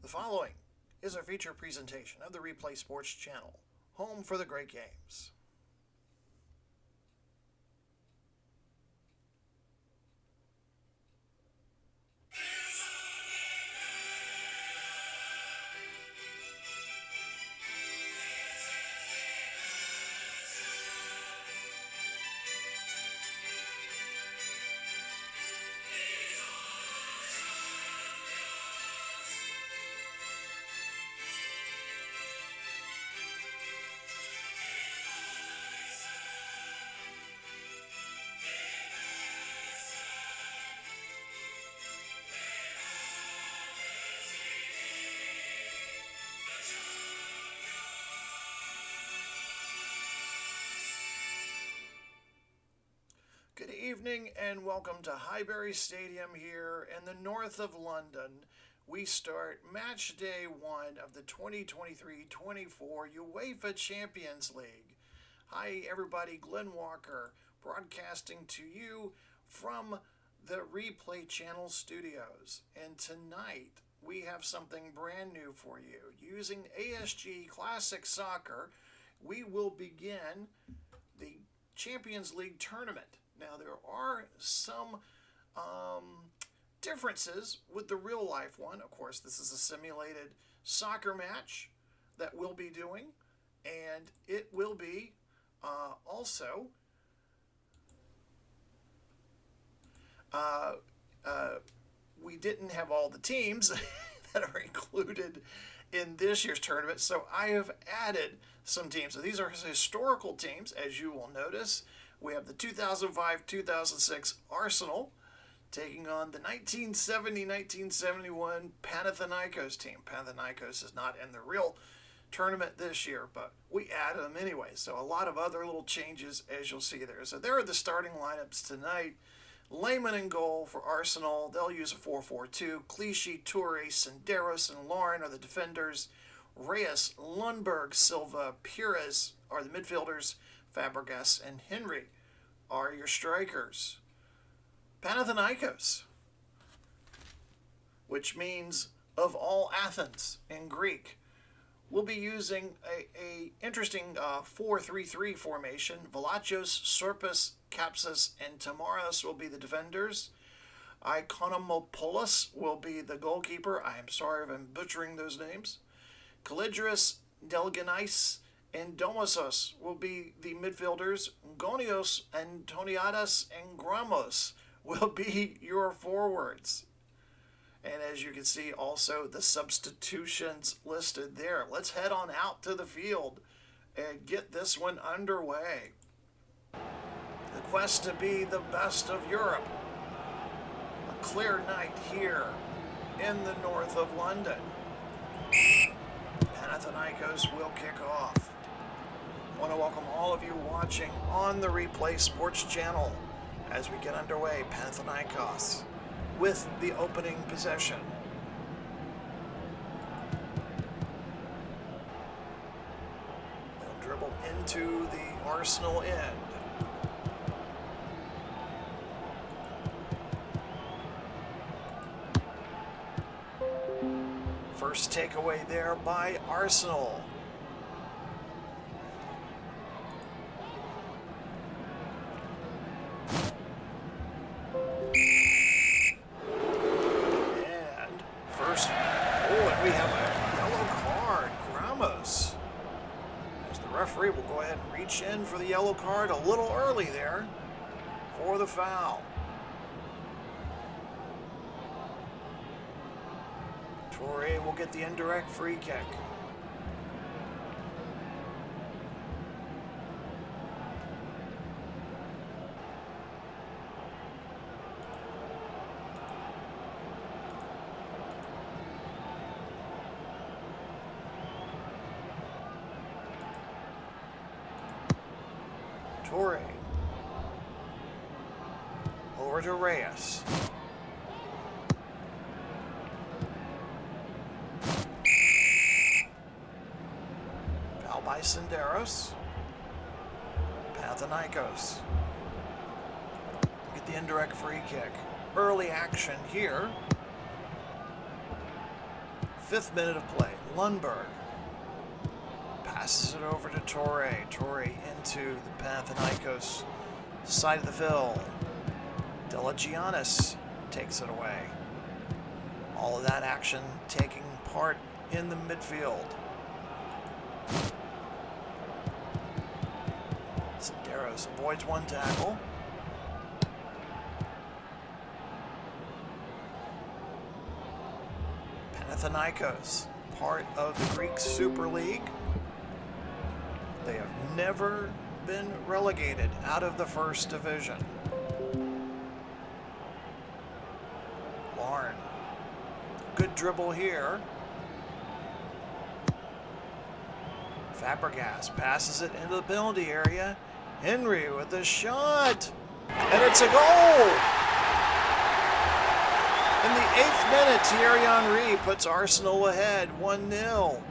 The following is a feature presentation of the Replay Sports Channel, home for the great games. Good evening and welcome to Highbury Stadium here in the north of London. We start match day 1 of the 2023-24 UEFA Champions League. Hi everybody, Glenn Walker broadcasting to you from the Replay Channel studios. And tonight we have something brand new for you. Using ASG Classic Soccer, we will begin the Champions League tournament. Now, there are some differences with the real life one. Of course, this is a simulated soccer match that we'll be doing, and it will be also we didn't have all the teams that are included in this year's tournament, so I have added some teams. So these are historical teams, as you will notice. We have the 2005-2006 Arsenal taking on the 1970-1971 Panathanikos team. Panathanikos is not in the real tournament this year, but we added them anyway. So a lot of other little changes, as you'll see there. So there are the starting lineups tonight. Lehmann in goal for Arsenal. They'll use a 4-4-2. Clichy, Toure, Senderos, and Lauren are the defenders. Reyes, Lundberg, Silva, Pires are the midfielders. Fabregas and Henry are your strikers. Panathanikos, which means of all Athens in Greek, will be using a interesting 4-3-3 formation. Velachos, Sorpus, Kapsis, and Tamaras will be the defenders. Ikonomopoulos will be the goalkeeper. I am sorry if I'm butchering those names. Kalidris, Delganais, and Domosos will be the midfielders. Gonios, Antoniadas, and Gramos will be your forwards. And as you can see, also the substitutions listed there. Let's head on out to the field and get this one underway. The quest to be the best of Europe. A clear night here in the north of London. Panathanikos will kick off. I want to welcome all of you watching on the Replay Sports Channel as we get underway. Panathanikos with the opening possession. They'll dribble into the Arsenal end. First takeaway there by Arsenal. Referee will go ahead and reach in for the yellow card a little early there for the foul. Toure will get the indirect free kick. Toure. Over to Reyes. Foul by Senderos. Panathanikos. Get the indirect free kick. Early action here 5th minute of play. Lundberg passes it over to Torre. Torre into the Panathanikos side of the field. Delagiannis takes it away. All of that action taking part in the midfield. Senderos avoids one tackle. Panathanikos, part of the Greek Super League. They have never been relegated out of the first division. Lauren, good dribble here. Fabregas passes it into the penalty area. Henry with the shot, and it's a goal! In the 8th minute, Thierry Henry puts Arsenal ahead 1-0.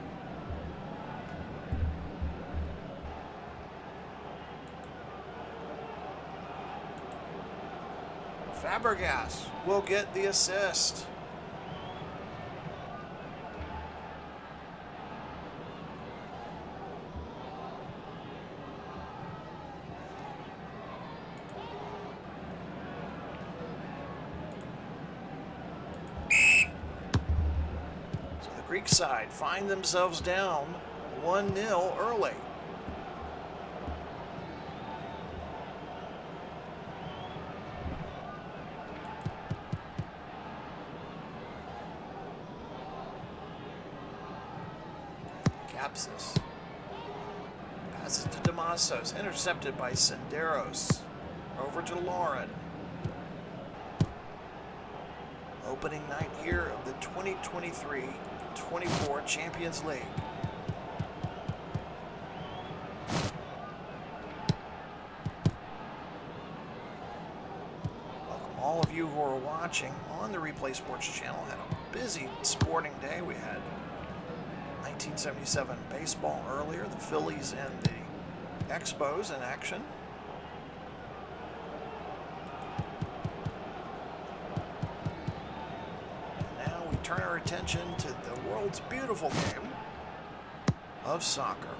Fabregas will get the assist. So the Greek side find themselves down 1-0 early. Capsis passes to Damasos, intercepted by Senderos. Over to Lauren. Opening night here of the 2023-24 Champions League. Welcome all of you who are watching on the Replay Sports channel. Had a busy sporting day. We had 1977 baseball earlier, the Phillies and the Expos in action. And now we turn our attention to the world's beautiful game of soccer.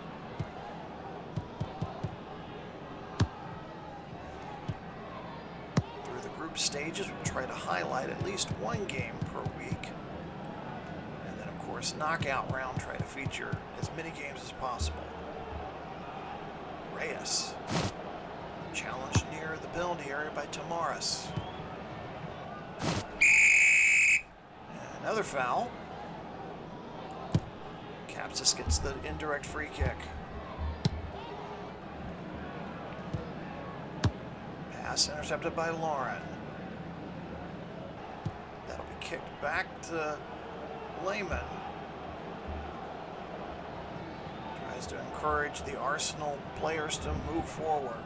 Through the group stages, we try to highlight at least one game per week. Knockout round, try to feature as many games as possible. Reyes challenged near the penalty area by Tamaris. And another foul. Capsis gets the indirect free kick. Pass intercepted by Lauren. That'll be kicked back to Lehman. To encourage the Arsenal players to move forward.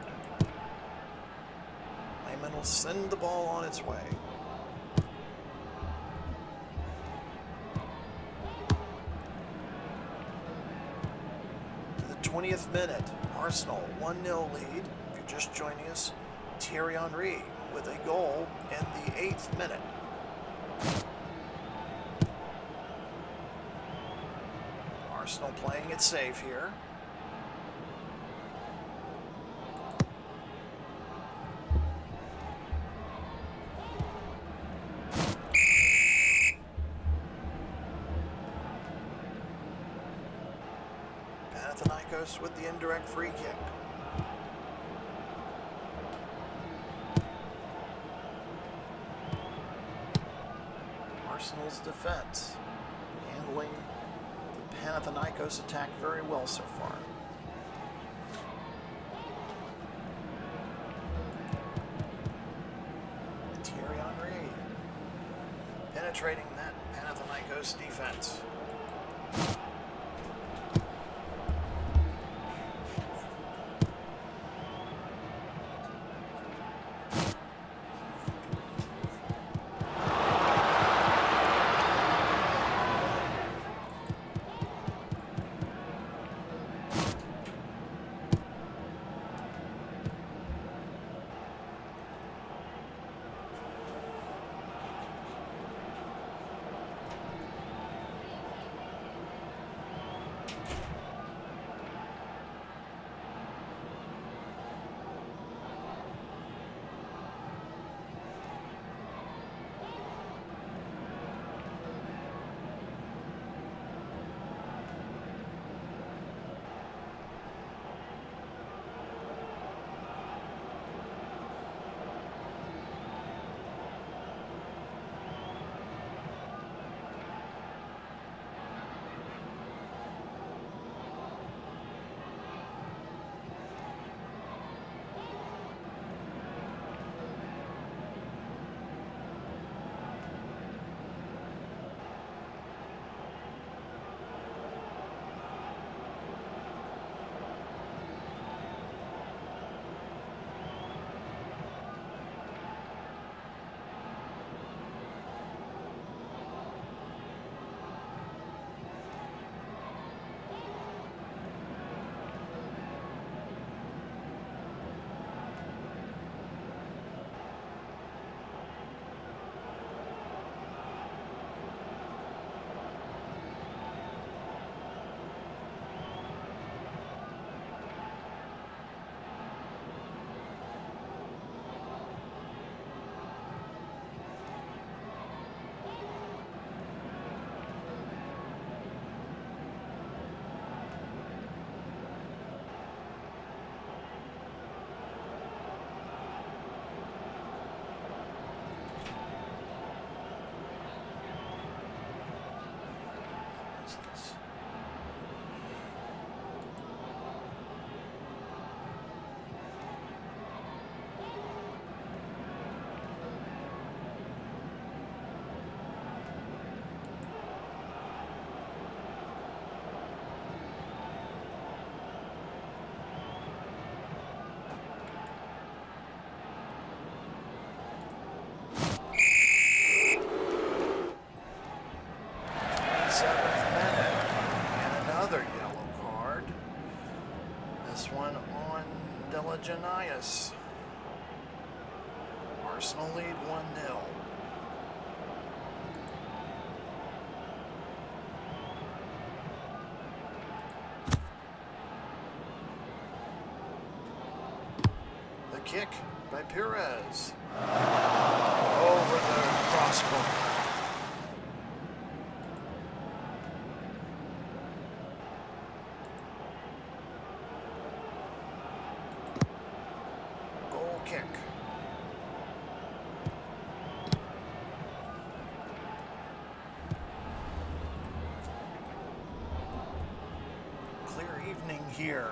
Lehman will send the ball on its way. To the 20th minute, Arsenal 1-0 lead. If you're just joining us, Thierry Henry with a goal in the 8th minute. Arsenal playing it safe here. Panathanikos with the indirect free kick. Arsenal's defense handling Panathanikos attack very well so far. Thierry Henry penetrating that Panathanikos defense. distance. Panathanikos. Arsenal lead 1-0. The kick by Perez. Over the crossbar. Kick. Clear evening here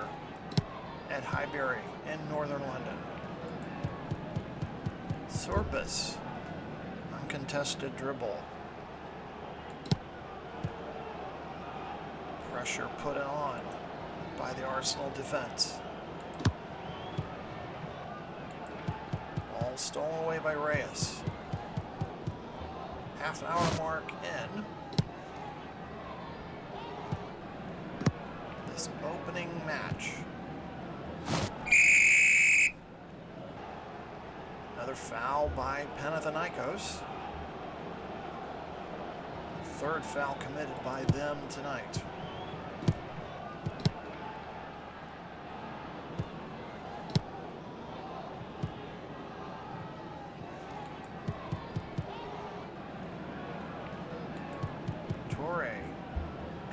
at Highbury in northern London. Sorpus, uncontested dribble. Pressure put on by the Arsenal defense. Stolen away by Reyes. Half an hour mark in. This opening match. Another foul by Panathanikos. Third foul committed by them tonight.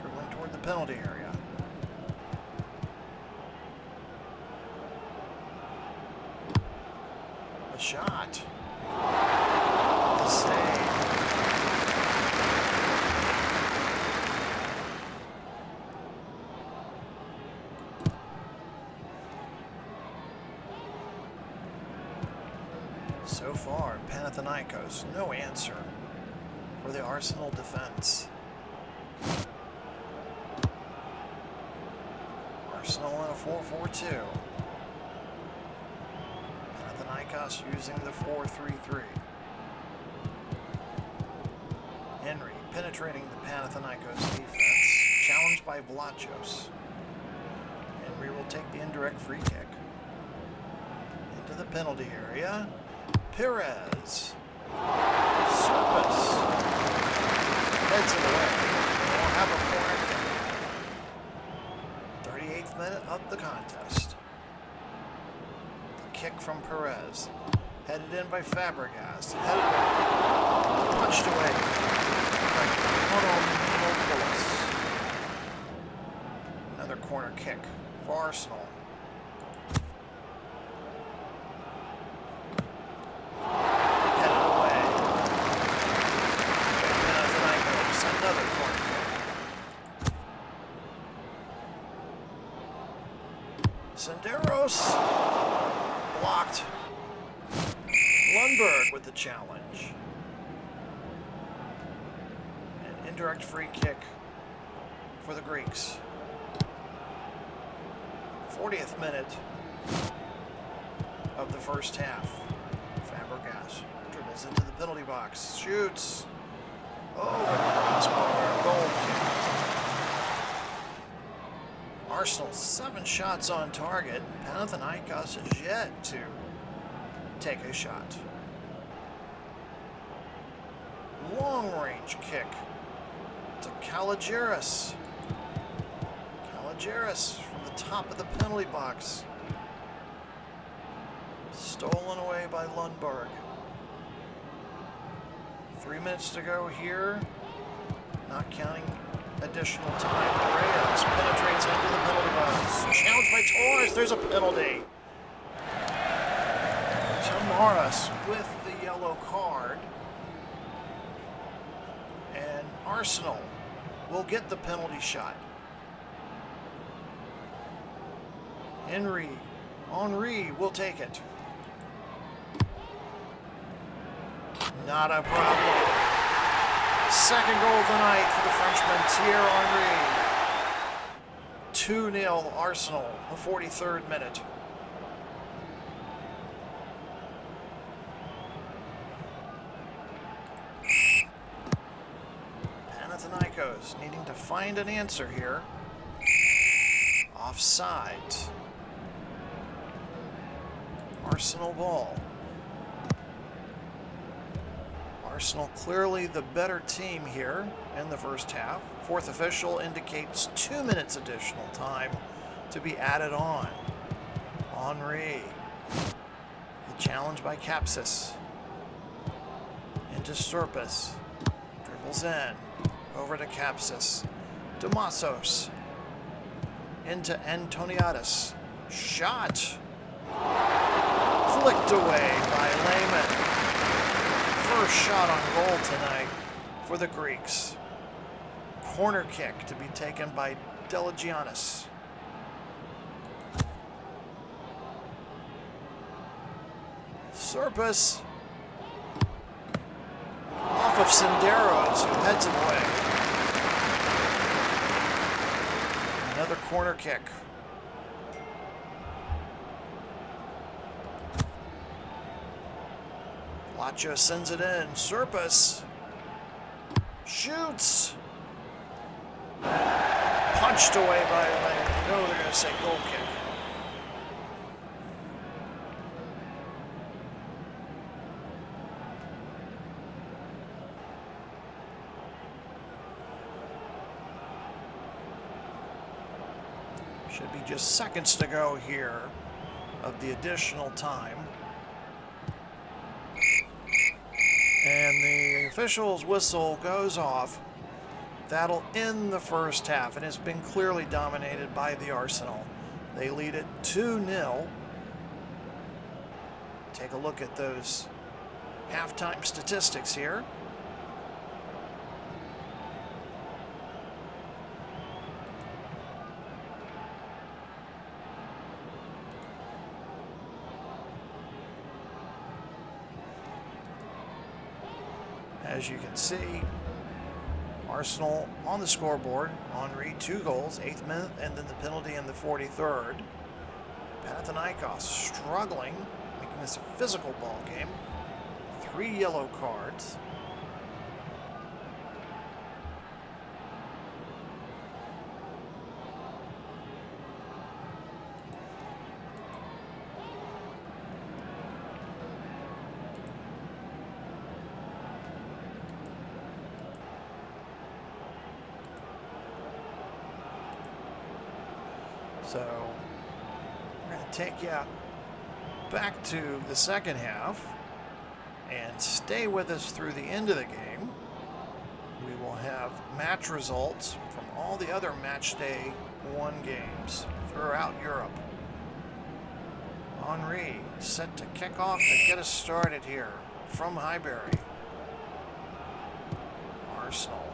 Dribbling toward the penalty area. The shot. The save. So far, Panathanikos, no answer for the Arsenal defense. Arsenal in a 4-4-2. Panathanikos using the 4-3-3. Henry penetrating the Panathanikos defense. Challenged by Vlachos. Henry will take the indirect free kick. Into the penalty area. Perez. Sorpus. Heads it away. They will have a corner kick. 38th minute of the contest. The kick from Perez. Headed in by Fabregas. Punched away by Panathanikos. Another corner kick for Arsenal. Headed away by Panathanikos. Another corner kick. Senderos blocked. Lundberg with the challenge. An indirect free kick for the Greeks. 40th minute of the first half. Fabregas dribbles into the penalty box. Shoots. Over the crossbar. Goal kick. Arsenal 7 shots on target. Panathanikos is yet to take a shot. Long range kick to Kalogeris. Kalogeris from the top of the penalty box. Stolen away by Lundberg. 3 minutes to go here. Not counting additional time. Reyes penetrates into the penalty box. Challenged by Torres. There's a penalty. Tamaras with the yellow card. And Arsenal will get the penalty shot. Henry will take it. Not a problem. Second goal of the night for the Frenchman, Thierry Henry. 2-0 Arsenal, the 43rd minute. Panathanikos needing to find an answer here. Offside. Arsenal ball. Arsenal clearly the better team here in the first half. Fourth official indicates 2 minutes additional time to be added on. Henry. The challenge by Capsis. Into Surpus. Dribbles in. Over to Capsis. Damasos. Into Antoniadis. Shot. Flicked away by Lehmann. First shot on goal tonight for the Greeks. Corner kick to be taken by Deligiannis. Surpus off of Senderos, who heads it away. Another corner kick. Lacho sends it in. Surpus shoots. Punched away by Lane. No, they're going to say goal kick. Should be just seconds to go here of the additional time. And the official's whistle goes off. That'll end the first half, and it's been clearly dominated by the Arsenal. They lead it 2-0. Take a look at those halftime statistics here. As you can see, Arsenal on the scoreboard. Henry, 2 goals, 8th minute, and then the penalty in the 43rd. Panathanikos struggling, making this a physical ball game. 3 yellow cards. So we're going to take you back to the second half and stay with us through the end of the game. We will have match results from all the other match day 1 games throughout Europe. Henry set to kick off to get us started here from Highbury. Arsenal,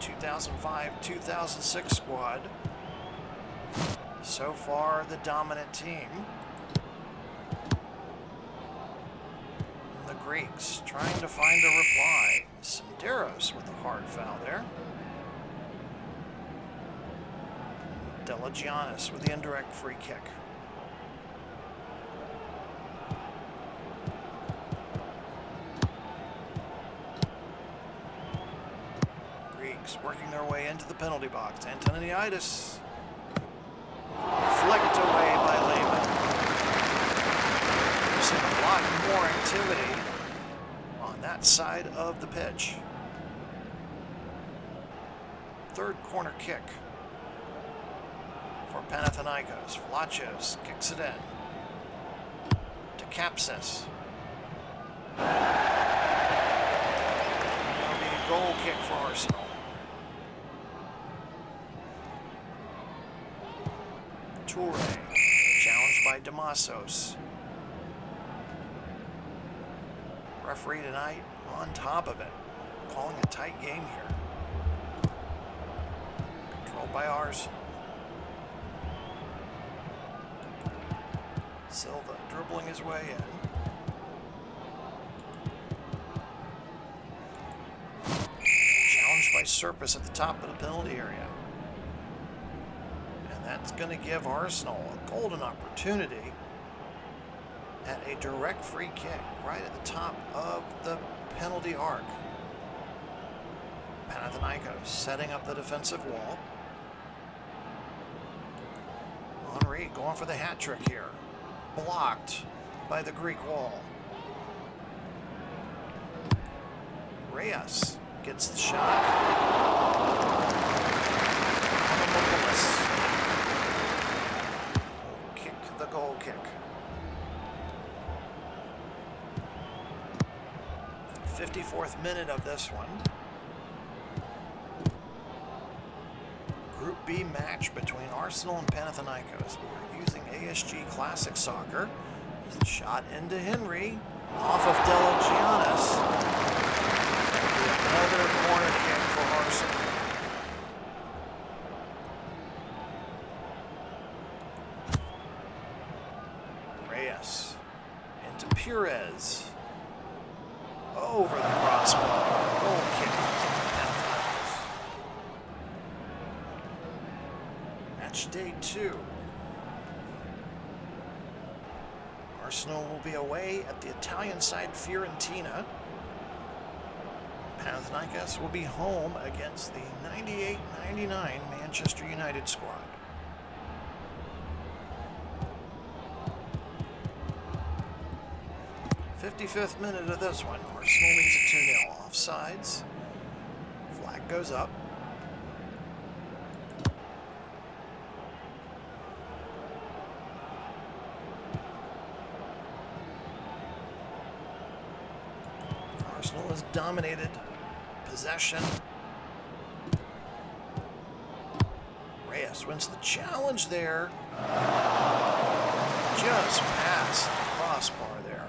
2005-2006 squad. So far, the dominant team. The Greeks trying to find a reply. Senderos with a hard foul there. Deligiannis with the indirect free kick. Greeks working their way into the penalty box. Antoniadis. Flicked away by Lehmann. We've seen a lot more activity on that side of the pitch. Third corner kick for Panathanikos. Vlachos kicks it in to Capsis. It'll be a goal kick for Arsenal. Toure, challenged by Damasos. Referee tonight on top of it, calling a tight game here. held by Arsenal. Silva dribbling his way in. Challenged by Serpis at the top of the penalty area. And that's going to give Arsenal a golden opportunity at a direct free kick right at the top of the penalty arc. Panathanikos setting up the defensive wall. Henry going for the hat trick here. Blocked by the Greek wall. Reyes gets the shot. Kick the goal kick. 54th minute of this one. Group B match between Arsenal and Panathanikos. We're using ASG Classic Soccer. There's a shot into Henry. Off of Delagianis. Another corner kick for Arsenal. Reyes into Pires. Over the crossbar. Goal kick. Match day 2. Arsenal will be away at the Italian side Fiorentina. Panathanikos will be home against the 98-99 Manchester United squad. '55th minute of this one. Arsenal leads it 2-0. Offsides. Flag goes up. Arsenal has dominated possession. Reyes wins the challenge there. Just past the crossbar there.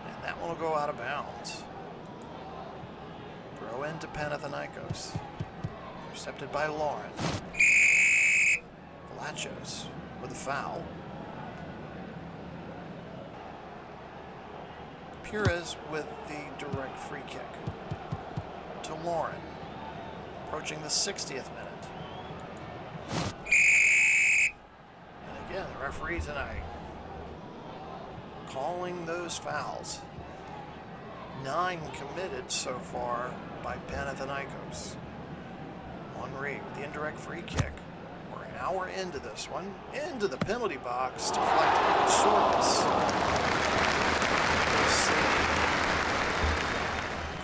And that one will go out of bounds. Throw into Panathanikos. Intercepted by Lauren. Vlachos with a foul. Pires with the direct free kick to Lauren. Approaching the 60th minute. And again, the referee tonight calling those fouls. 9 committed so far by Panathanikos. Henry with the indirect free kick. We're an hour into this one. Into the penalty box. Deflected by Sorpis.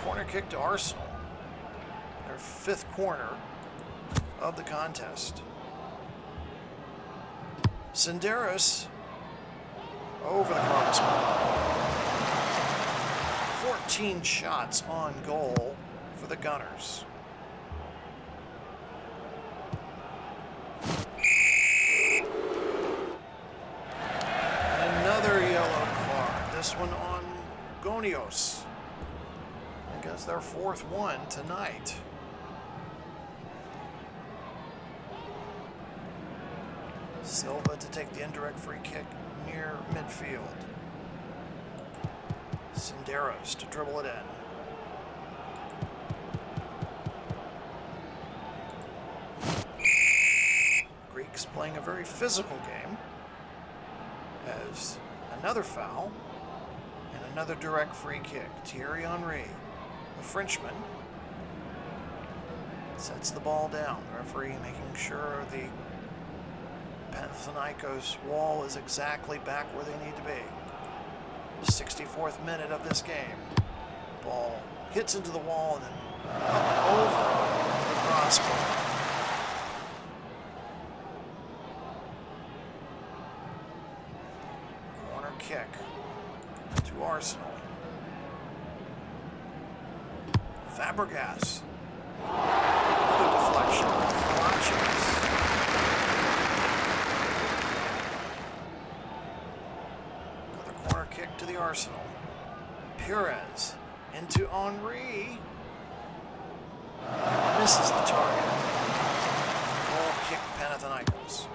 Corner kick to Arsenal. Their 5th corner of the contest. Senderos over the crossbar. 14 shots on goal for the Gunners. Another yellow card. This one on Gonios. I guess their 4th one tonight. Silva to take the indirect free kick near midfield. Senderos to dribble it in. Greeks playing a very physical game as another foul and another direct free kick. Thierry Henry, the Frenchman, sets the ball down. The referee making sure the Panathanikos wall is exactly back where they need to be. 64th minute of this game. Ball hits into the wall and then up over the crossbar. Corner kick to Arsenal. Fabregas. Another deflection. Valachios. Another corner kick to the Arsenal. Perez into Henry. Misses the target. Goal kick Panathanikos.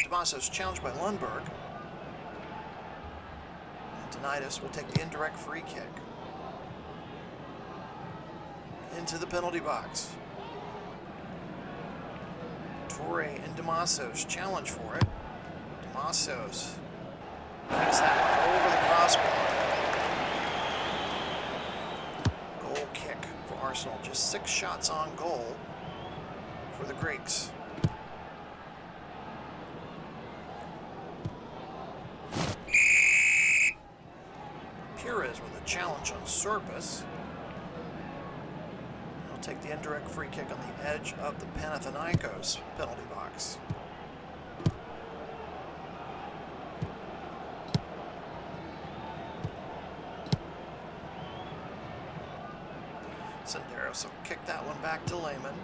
Damasos challenged by Lundberg. And Panathanikos will take the indirect free kick. Into the penalty box. Torre and Damasos challenge for it. Damasos kicks that one over the crossbar. Goal kick for Arsenal. Just 6 shots on goal for the Greeks. Perez with a challenge on Surpus. He'll take the indirect free kick on the edge of the Panathanikos penalty box. Senderos will kick that one back to Lehman.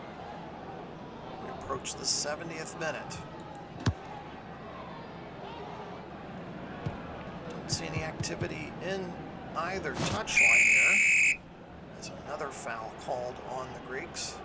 We approach the 70th minute. Don't see any activity in either touchline here. There's another foul called on the Greeks.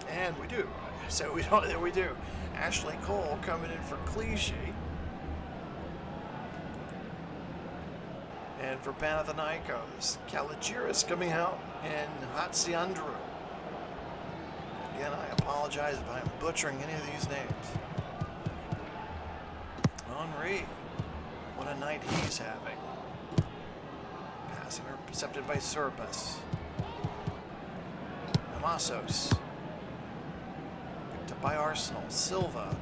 And we do. So we do. Ashley Cole coming in for Clichy. And for Panathanikos, Kaligiris coming out and Hatsiandrou. Again, I apologize if I am butchering any of these names. Henry, what a night he's having. Pass intercepted by Surpus. Damasos. Picked up by Arsenal. Silva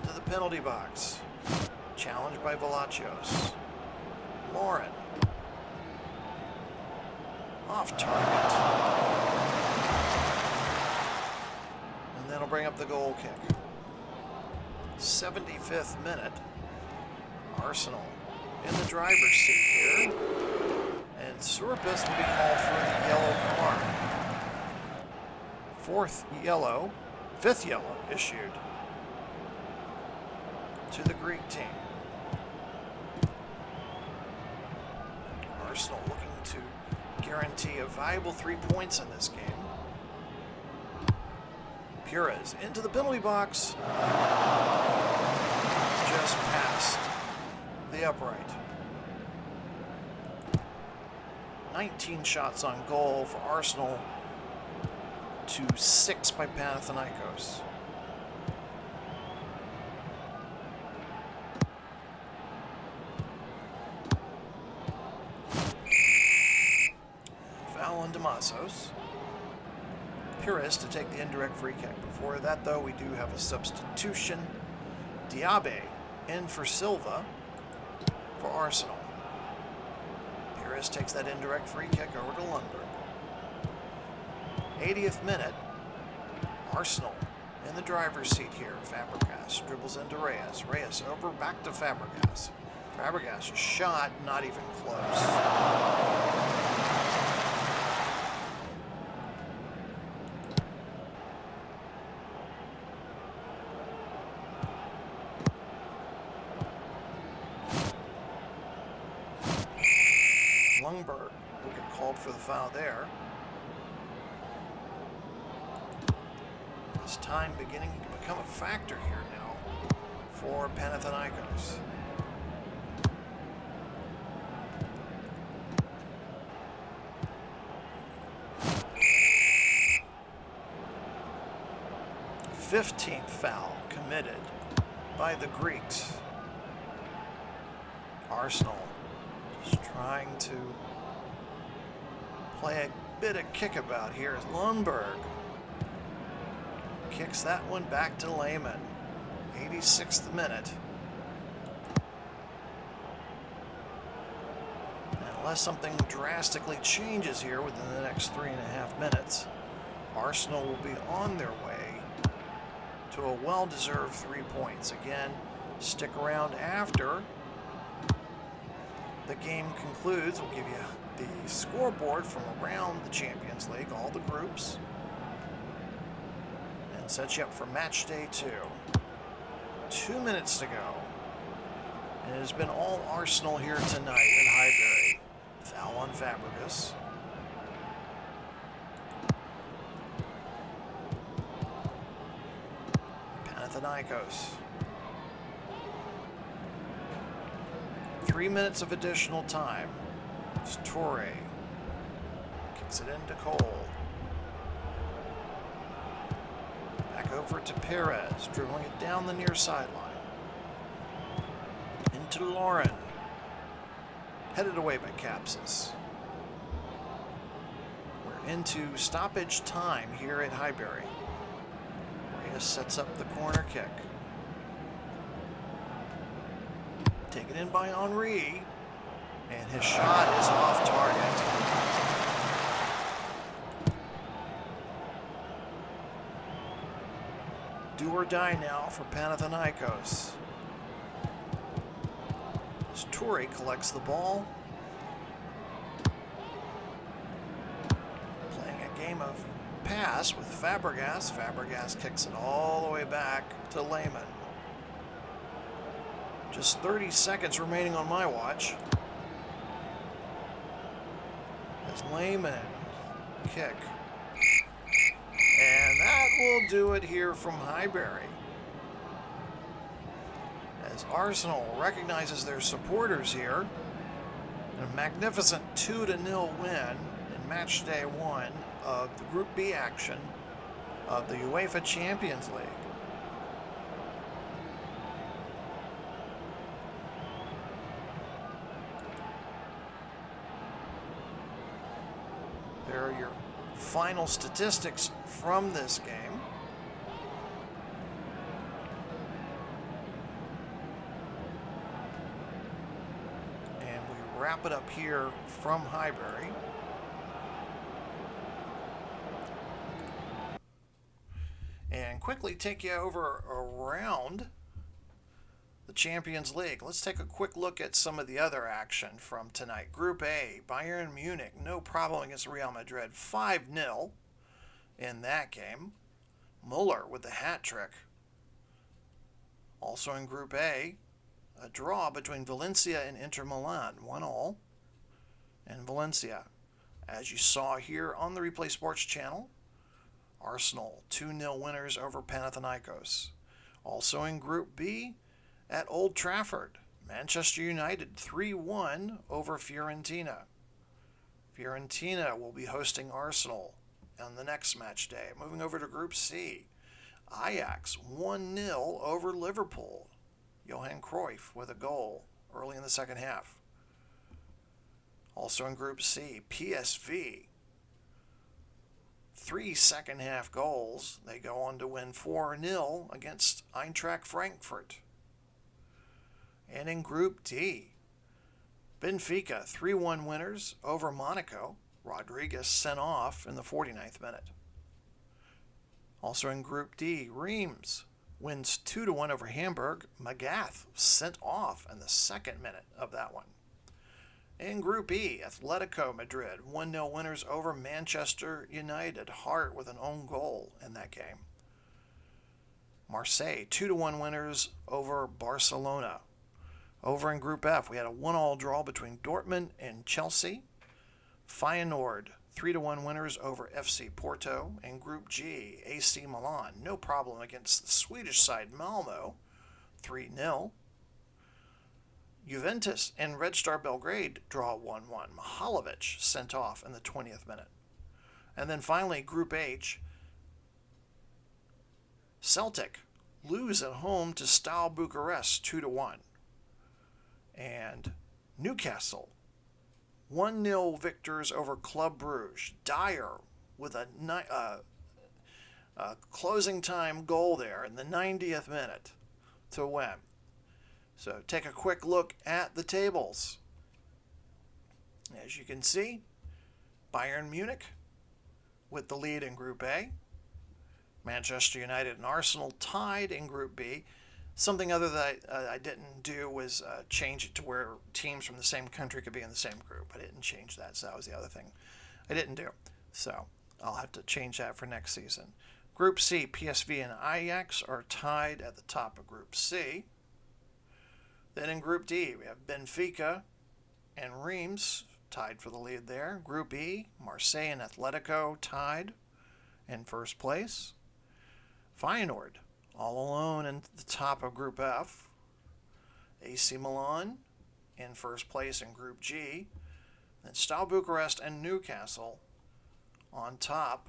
into the penalty box. Challenged by Valachios. Lauren. Off target. And that'll bring up the goal kick. 75th minute. Arsenal in the driver's seat here. And Surpus will be called for the yellow card. 5th yellow issued to the Greek team. Arsenal looking to guarantee a valuable 3 points in this game. Perez into the penalty box. Just past the upright. 19 shots on goal for Arsenal to 6 by Panathanikos. Damasos. Perez to take the indirect free kick. Before that, though, we do have a substitution. Diaby in for Silva for Arsenal. Perez takes that indirect free kick over to Lundberg. 80th minute. Arsenal in the driver's seat here. Fabregas dribbles into Reyes. Reyes over back to Fabregas. Fabregas' shot not even close. Lundberg will get called for the foul there. This time beginning to become a factor here now for Panathanikos. Fifteenth foul committed by the Greeks. Arsenal just trying to play a bit of kickabout here as Lundberg kicks that one back to Lehman. 86th minute. Unless something drastically changes here within the next 3.5 minutes, Arsenal will be on their way to a well-deserved 3 points. Again, stick around after the game concludes. We'll give you the scoreboard from around the Champions League, all the groups, and set you up for match day 2. 2 minutes to go. And it has been all Arsenal here tonight at Highbury. Foul on Fabregas. Panathanikos. 3 minutes of additional time. It's Torre. Kicks it into Cole. Back over to Perez, dribbling it down the near sideline. Into Lauren. Headed away by Capsis. We're into stoppage time here at Highbury. Reyes sets up the corner kick. Taken in by Henry. And his shot is off target. Do or die now for Panathanikos. As Torre collects the ball. Playing a game of pass with Fabregas. Fabregas kicks it all the way back to Lehman. Just 30 seconds remaining on my watch. As Lehman kick. And that will do it here from Highbury. As Arsenal recognizes their supporters here. A magnificent 2-0 win in match day 1 of the Group B action of the UEFA Champions League. There are your final statistics from this game. And we wrap it up here from Highbury. And quickly take you over around the Champions League. Let's take a quick look at some of the other action from tonight. Group A, Bayern Munich, no problem against Real Madrid, 5-0 in that game. Muller with the hat trick. Also in Group A, a draw between Valencia and Inter Milan, 1-1. And Valencia, as you saw here on the Replay Sports channel, Arsenal 2-0 winners over Panathanikos. Also in Group B, at Old Trafford, Manchester United 3-1 over Fiorentina. Fiorentina will be hosting Arsenal on the next match day. Moving over to Group C, Ajax 1-0 over Liverpool. Johan Cruyff with a goal early in the second half. Also in Group C, PSV. 3 second half goals. They go on to win 4-0 against Eintracht Frankfurt. And in Group D, Benfica 3-1 winners over Monaco. Rodriguez sent off in the 49th minute. Also in Group D, Reims wins 2-1 over Hamburg. Magath sent off in the 2nd minute of that one. In Group E, Atletico Madrid 1-0 winners over Manchester United. Hart with an own goal in that game. Marseille 2-1 winners over Barcelona. Over in Group F, we had a 1-1 draw between Dortmund and Chelsea. Feyenoord 3-1 winners over FC Porto. In Group G, AC Milan, no problem against the Swedish side Malmo, 3-0. Juventus and Red Star Belgrade draw 1-1. Mihalovic sent off in the 20th minute. And then finally, Group H, Celtic lose at home to Steaua Bucharest 2-1. And Newcastle 1-0 victors over Club Brugge. Dyer with a closing time goal there in the 90th minute. to win. So take a quick look at the tables. As you can see, Bayern Munich with the lead in Group A. Manchester United and Arsenal tied in Group B. Something other that I didn't do was change it to where teams from the same country could be in the same group. I didn't change that, so that was the other thing I didn't do. So I'll have to change that for next season. Group C, PSV and Ajax are tied at the top of Group C. Then in Group D, we have Benfica and Reims tied for the lead there. Group E, Marseille and Atletico tied in first place. Feyenoord all alone in the top of Group F. AC Milan in first place in Group G. Then Steaua Bucharest and Newcastle on top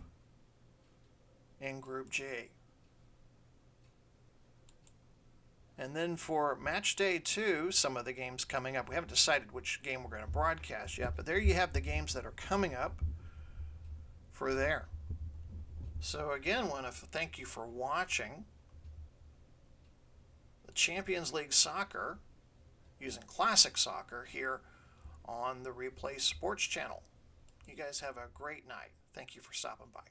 in Group G. And then for match day 2, some of the games coming up. We haven't decided which game we're going to broadcast yet, but there you have the games that are coming up for there. So again, I want to thank you for watching the Champions League Soccer using Classic Soccer here on the Replay Sports Channel. You guys have a great night. Thank you for stopping by.